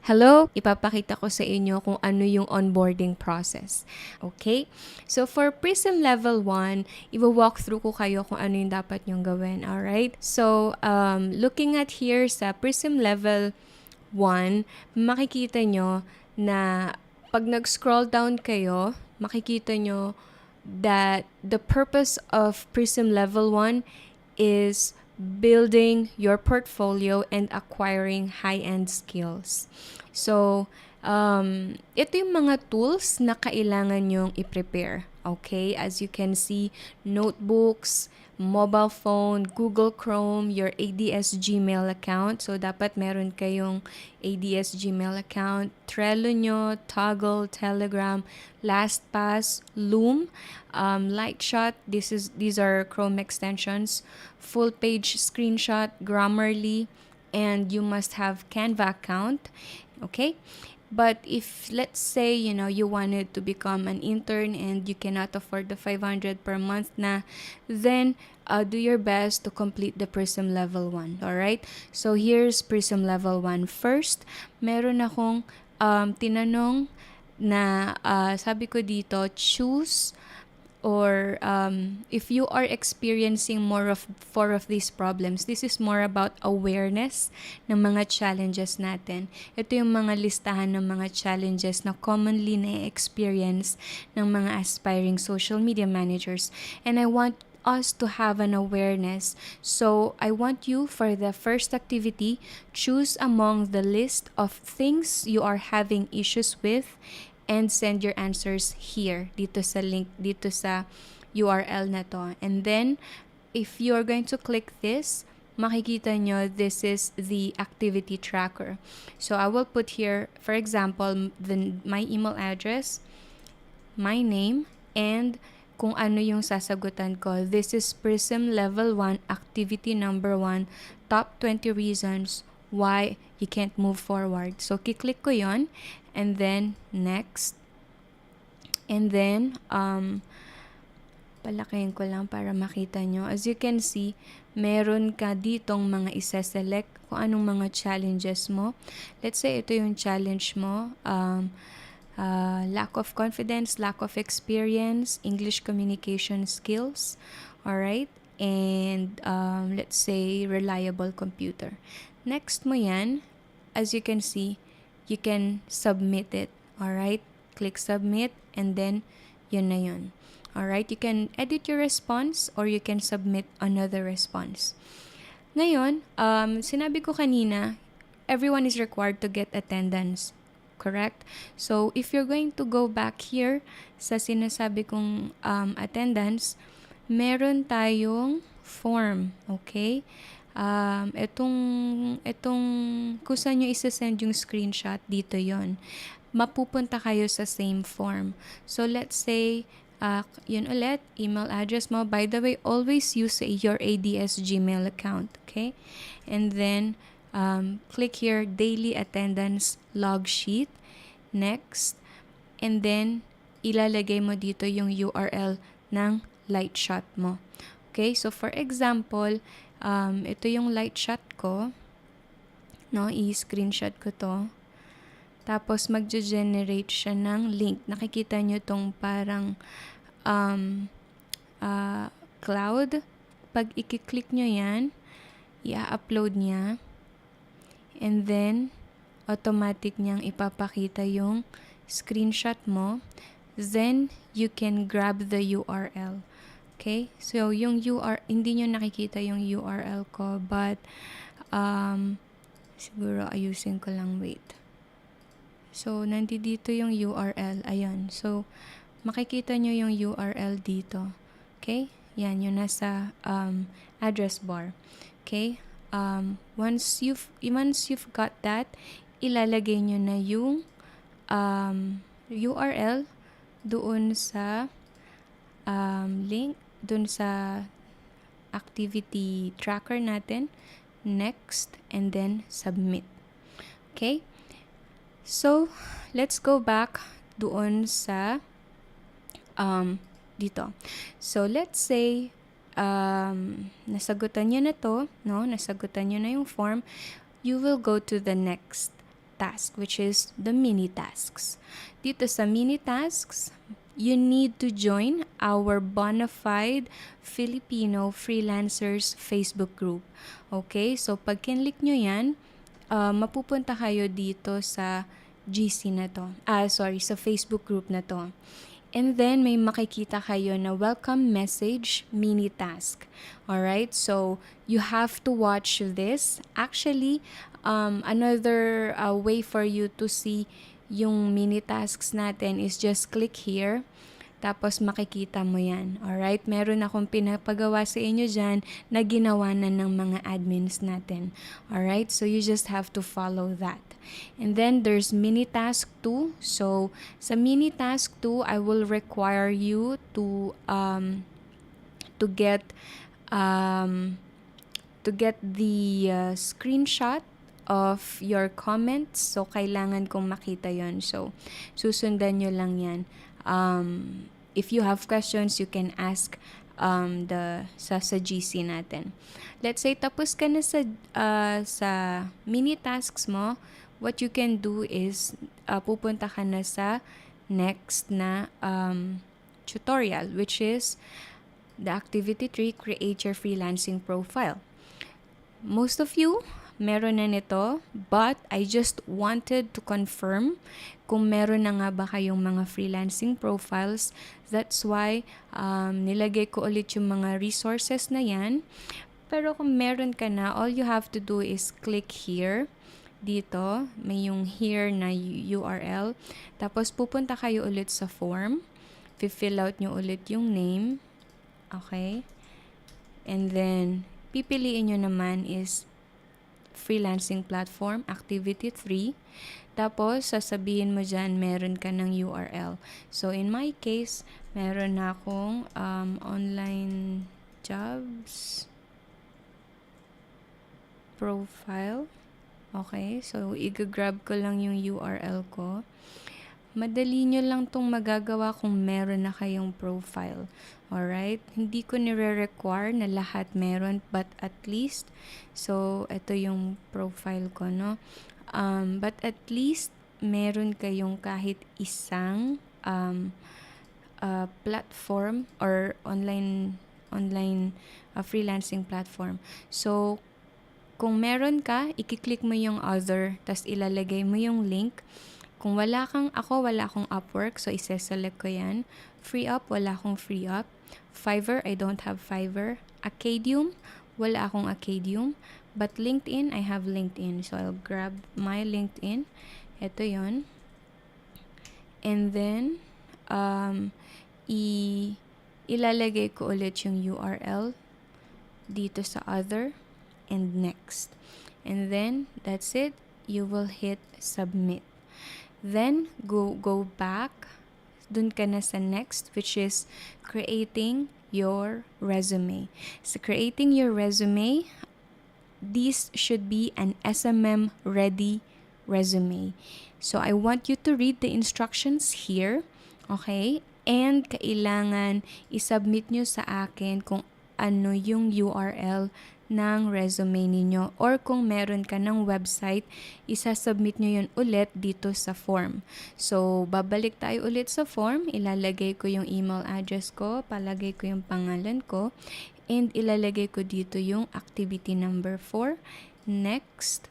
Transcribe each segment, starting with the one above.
Hello, ipapakita ko sa inyo kung ano yung onboarding process. Okay? So, for PRISM Level 1, i-walk through ko kayo kung ano yung dapat nyong gawin. Alright? So, looking at here sa PRISM Level 1, makikita nyo na pag nag-scroll down kayo, makikita nyo that the purpose of PRISM Level 1 is building your portfolio and acquiring high-end skills. So, ito yung mga tools na kailangan nyong i-prepare. Okay? As you can see, notebooks, mobile phone, Google Chrome, your ADS Gmail account. So, dapat meron kayong ADS Gmail account, Trello nyo, Toggle, Telegram, LastPass, Loom, Lightshot. These are Chrome extensions, full page screenshot, Grammarly, and you must have Canva account. Okay? But if, let's say, you wanted to become an intern and you cannot afford the 500 per month na, then do your best to complete the PRISM Level 1. Alright? So, here's PRISM Level 1. First, meron akong tinanong na sabi ko dito, choose or if you are experiencing four of these problems, this is more about awareness ng mga challenges natin. Ito yung mga listahan ng mga challenges na commonly na-experience ng mga aspiring social media managers. And I want us to have an awareness. So I want you, for the first activity, choose among the list of things you are having issues with and send your answers here, dito sa link, dito sa URL na to. And then, if you're going to click this, makikita nyo, this is the activity tracker. So, I will put here, for example, my email address, my name, and kung ano yung sasagutan ko. This is PRISM Level 1, Activity Number 1, Top 20 Reasons Why You Can't Move Forward. So, kiklik ko yon, and then next, and then palakihin ko lang para makita nyo. As you can see, meron ka ditong mga isa-select kung anong mga challenges mo. Let's say ito yung challenge mo, lack of confidence, lack of experience, English communication skills, alright, and let's say reliable computer. Next mo yan, as you can see, you can submit it. Alright? Click submit, and then yun na yun. Alright? You can edit your response or you can submit another response. Ngayon, sinabi ko kanina, everyone is required to get attendance. Correct? So, if you're going to go back here sa sinasabi kong attendance, meron tayong form. Okay? Itong kung saan nyo isa-send yung screenshot, dito yon. Mapupunta kayo sa same form. So, let's say, yun ulit, email address mo. By the way, always use your ADS Gmail account, okay? And then, click here, daily attendance log sheet. Next. And then, ilalagay mo dito yung URL ng Lightshot mo. Okay? So, for example, ito yung Lightshot ko. No, i-screenshot ko to. Tapos, magge-generate siya ng link. Nakikita nyo tong parang cloud. Pag i-click nyo yan, i-upload niya. And then, automatic niyang ipapakita yung screenshot mo. Then, you can grab the URL. Okay? So, yung URL, hindi nyo nakikita yung URL ko, but, siguro ayusin ko lang, wait. So, nandito yung URL. Ayan. So, makikita nyo yung URL dito. Okay? Yan, yun nasa address bar. Okay? Once you've got that, ilalagay nyo na yung URL doon sa link, doon sa activity tracker natin. Next, and then submit. Okay? So, let's go back doon sa dito. So, let's say nasagutan nyo na to, no? Nasagutan nyo na yung form. You will go to the next task, which is the mini tasks. Dito sa mini tasks, you need to join our Bonafide Filipino Freelancers Facebook group. Okay? So, pag kinlik nyo yan, mapupunta kayo dito sa GC na to. Sa Facebook group na to. And then, may makikita kayo na welcome message mini task. Alright? So, you have to watch this. Actually, another way for you to see yung mini tasks natin is just click here. Tapos makikita mo yan. Alright? Meron akong pinapagawa sa inyo dyan na ginawa na ng mga admins natin. Alright? So, you just have to follow that. And then, there's mini task 2. So, sa mini task 2, I will require you to get the screenshot of your comments. So, kailangan kong makita yon. So, susundan nyo lang yan. If you have questions, you can ask sa GC natin. Let's say tapos ka na sa mini tasks mo, what you can do is pupunta ka na sa next na tutorial, which is the activity 3, create your freelancing profile. Most of you meron na nito, but I just wanted to confirm kung meron na nga ba kayong mga freelancing profiles. That's why nilagay ko ulit yung mga resources na yan. Pero kung meron ka na, all you have to do is click here. Dito, may yung here na URL. Tapos pupunta kayo ulit sa form. Fill out nyo ulit yung name. Okay? And then, pipiliin nyo naman is freelancing platform, activity 3. Tapos, sasabihin mo dyan, meron ka ng URL. So, in my case, meron na akong online jobs profile. Okay, so i-grab ko lang yung URL ko. Madali nyo lang tong magagawa kung meron na kayong profile. Alright? Hindi ko nire-require na lahat meron, but at least, so, ito yung profile ko, no? But at least, meron kayong kahit isang platform or online freelancing platform. So, kung meron ka, i-click mo yung other, tas ilalagay mo yung link. Kung wala akong Upwork, so isa-select ko yan. Free Up, wala akong Free Up. Fiverr, I don't have Fiverr. Acadium, wala akong Acadium. But LinkedIn, I have LinkedIn. So, I'll grab my LinkedIn. Ito yon. And then, ilalagay ko ulit yung URL dito sa other and next. And then, that's it. You will hit submit. Then, go back. Dun ka na sa next, which is creating your resume. So, creating your resume, this should be an SMM ready resume. So, I want you to read the instructions here. Okay? And kailangan isubmit nyo sa akin kung ano yung URL ng resume ninyo, or kung meron ka ng website, isasubmit nyo yun ulit dito sa form. So, babalik tayo ulit sa form, ilalagay ko yung email address ko, palagay ko yung pangalan ko, and ilalagay ko dito yung activity number 4, next,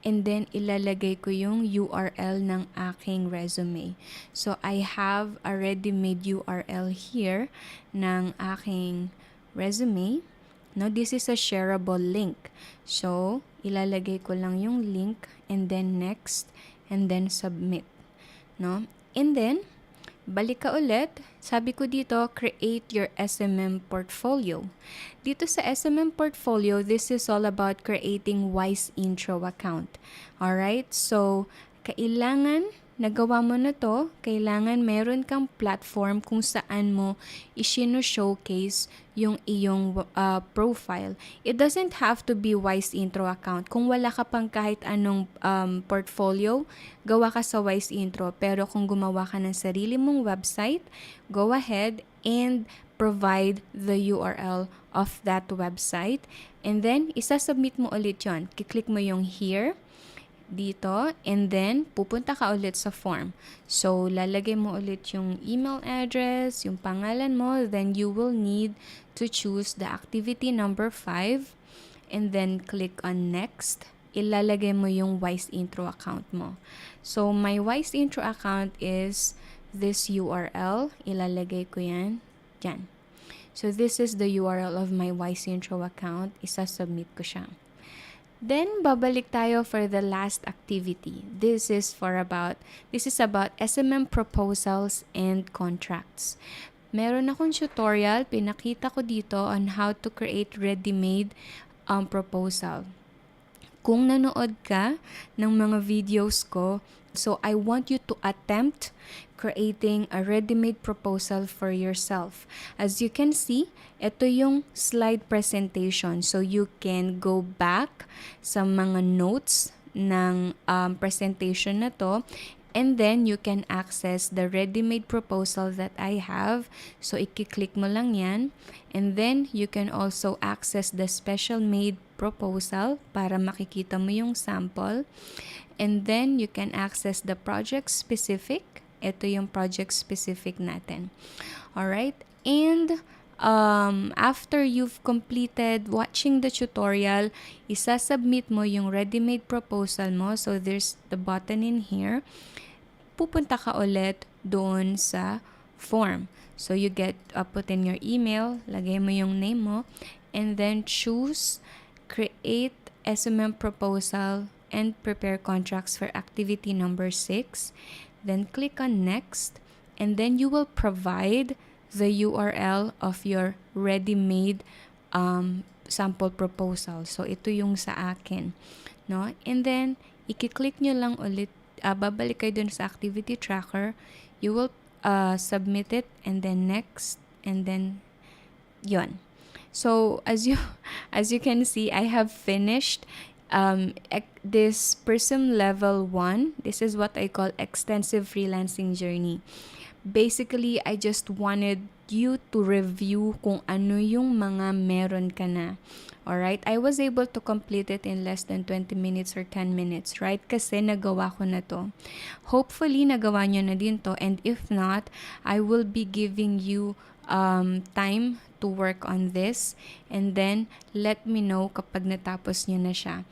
and then ilalagay ko yung URL ng aking resume. So, I have a ready-made URL here ng aking resume. No, this is a shareable link. So, ilalagay ko lang yung link, and then next, and then submit. No? And then, balik ka ulit. Sabi ko dito, create your SMM portfolio. Dito sa SMM portfolio, this is all about creating Wise Intro account. Alright? So, kailangan nagawa mo na to, kailangan meron kang platform kung saan mo i-showcase yung iyong profile. It doesn't have to be Wise Intro account. Kung wala ka pang kahit anong portfolio, gawa ka sa Wise Intro. Pero kung gumawa ka ng sarili mong website, go ahead and provide the URL of that website. And then, isasubmit mo ulit yun. Kiklik mo yung here. dito, and then pupunta ka ulit sa form. So, lalagay mo ulit yung email address, yung pangalan mo, then you will need to choose the activity number 5, and then click on next. Ilalagay mo yung Wise Intro account mo. So, my Wise Intro account is this URL. Ilalagay ko yan. Yan. So, this is the URL of my Wise Intro account. Isa-submit ko siya. Then, babalik tayo for the last activity. This is about SMM Proposals and Contracts. Meron akong tutorial, pinakita ko dito on how to create ready-made proposal. Kung nanood ka ng mga videos ko, so I want you to attempt creating a ready-made proposal for yourself. As you can see, ito yung slide presentation. So you can go back sa mga notes ng presentation na to, and then you can access the ready-made proposal that I have. So i-click mo lang yan. And then you can also access the special made proposal para makikita mo yung sample. And then you can access the project specific. Ito yung project specific natin. Alright? And after you've completed watching the tutorial, isasubmit mo yung ready-made proposal mo. So there's the button in here. Pupunta ka ulit doon sa form. So you put in your email, lagay mo yung name mo, and then choose create SMM proposal and prepare contracts for activity number 6. Then click on next, and then you will provide the URL of your ready-made sample proposal. So ito yung sa akin, no? And then i-click nyo lang ulit, babalik kayo dun sa activity tracker. You will submit it, and then next, and then yon. So as you can see, I have finished this PRISM level 1. This is what I call extensive freelancing journey. Basically, I just wanted you to review kung ano yung mga meron ka na. Alright? I was able to complete it in less than 20 minutes or 10 minutes, right? Kasi nagawa ko na to. Hopefully, nagawa nyo na din to. And if not, I will be giving you time to work on this. And then, let me know kapag natapos nyo na siya.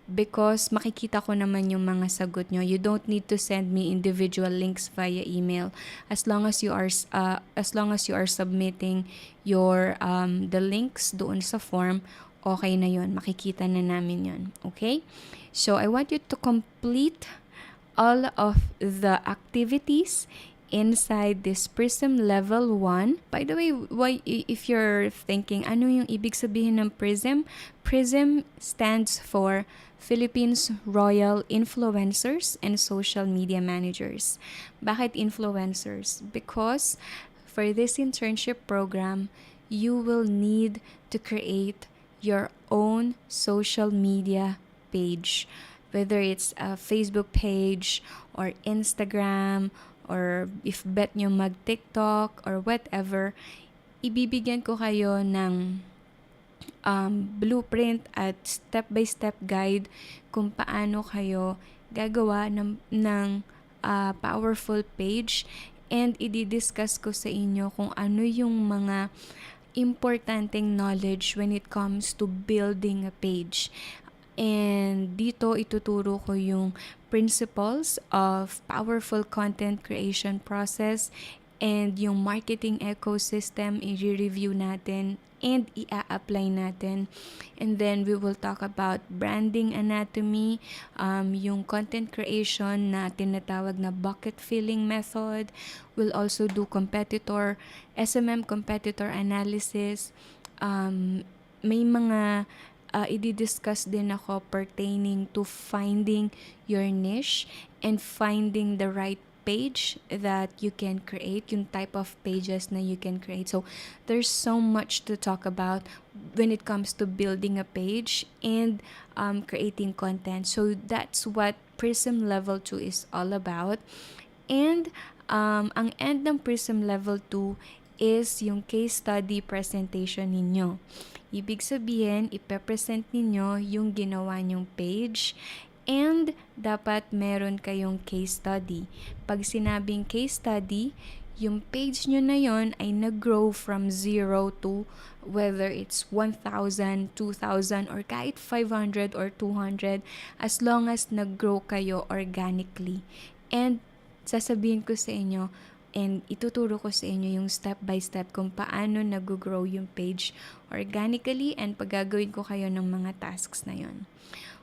Because makikita ko naman yung mga sagot nyo. You don't need to send me individual links via email. As long as you are submitting your the links doon sa form, okay na yon. Makikita na namin yon. Okay? So I want you to complete all of the activities inside this PRISM level 1. By the way, if you're thinking, ano yung ibig sabihin ng PRISM? PRISM stands for Philippines Royal Influencers and Social Media Managers. Bakit influencers? Because for this internship program, you will need to create your own social media page. Whether it's a Facebook page or Instagram, or if bet nyo mag-TikTok or whatever, ibibigyan ko kayo ng blueprint at step-by-step guide kung paano kayo gagawa ng powerful page, and i-discuss ko sa inyo kung ano yung mga importanteng knowledge when it comes to building a page. And dito ituturo ko yung principles of powerful content creation process and yung marketing ecosystem, i-review natin and i-apply natin. And then we will talk about branding anatomy, yung content creation na tinatawag na bucket filling method. We'll also do SMM competitor analysis. May mga i-discuss din ako pertaining to finding your niche and finding the right page that you can create, yung type of pages na you can create. So there's so much to talk about when it comes to building a page and creating content. So that's what PRISM Level 2 is all about. And ang end ng PRISM Level 2 is yung case study presentation ninyo. Ibig sabihin, ipepresent ninyo yung ginawa nyong page, And dapat meron kayong case study. Pag sinabing case study, yung page nyo na yon ay nag-grow from 0 to whether it's 1,000, 2,000, or kahit 500 or 200, as long as nag-grow kayo organically. And sasabihin ko sa inyo, and ituturo ko sa inyo yung step by step kung paano nag-grow yung page organically, and paggagawin ko kayo ng mga tasks na yon.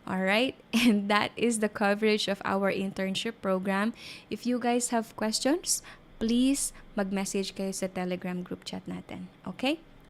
Alright, and that is the coverage of our internship program. If you guys have questions, please mag-message kayo sa Telegram group chat natin. Okay?